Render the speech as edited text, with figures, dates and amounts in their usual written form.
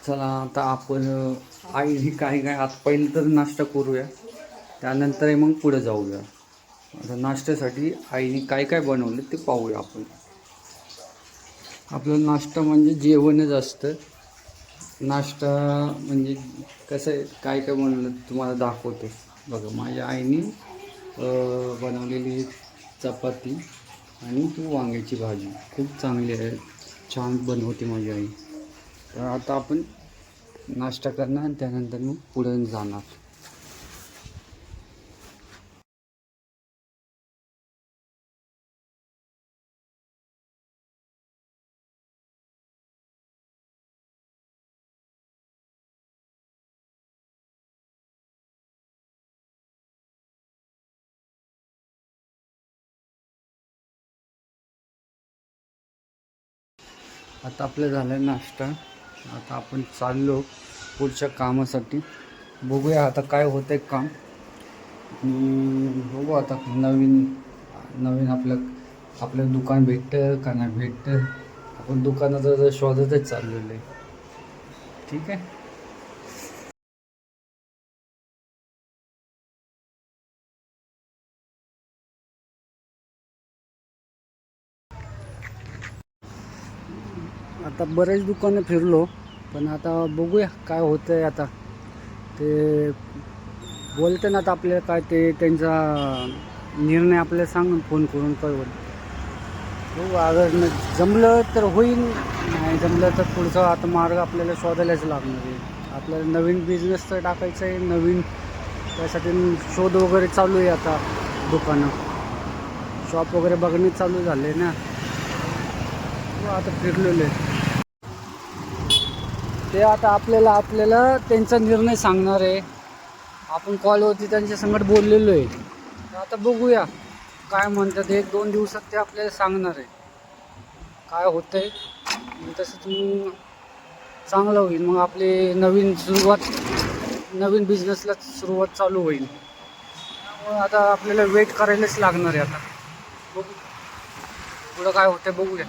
चला आता आपण आई ही काय काय आता पहिलं तर नाश्ता करूया, त्यानंतर मग पुढे जाऊया. आता नाश्त्यासाठी आईने काय काय बनवलं ते पाहूया आपण. आपलं नाश्ता म्हणजे जेवणच असतं. नाश्ता म्हणजे कसं आहे, काय काय बनवलं तुम्हाला दाखवतो. बघा माझ्या आईने बनवलेली चपाती आणि ती वांग्याची भाजी खूप चांगली आहे, छान बनवते माझी आई. तर आता आपण नाश्ता करणार आणि त्यानंतर मग पुढे जाणार. आता आपलं झालं नाश्ता, आता आपण चाललो पुढच्या कामासाठी. बघूया आता काय होतं आहे काम. बघू आता नवीन नवीन आपलं दुकान भेटतं का नाही भेटतं. आपण दुकानाचा शोधतच चाललेलं आहे. ठीक आहे. आता बरेच दुकानं फिरलो, पण आता बघूया काय होतं आहे. आता ते बोलते ना, आता आपल्याला काय ते त्यांचा निर्णय आपल्याला सांगून फोन करून कळवून. हो, अगर जमलं तर होईल, नाही जमलं तर पुढचा आता मार्ग आपल्याला शोधायलाच लागणार आहे. आपल्याला नवीन बिझनेस तर टाकायचं आहे, नवीन त्यासाठी शोध वगैरे चालू आहे. आता दुकानं शॉप वगैरे बघणे चालू झाले ना. हो, आता फिरलेलं आहे ते. आता आपल्याला त्यांचा निर्णय सांगणार आहे. आपण कॉलवरती त्यांच्या संगत बोललेलो आहे. तर आता बघूया काय म्हणतात. 1-2 दिवसात ते आपल्याला सांगणार आहे काय होतं आहे. तसंच मग चांगलं होईल. मग आपली नवीन बिझनेसला सुरुवात चालू होईल. त्यामुळे आता आपल्याला वेट करायलाच लागणार आहे. आता बघू पुढं काय होतं बघूया.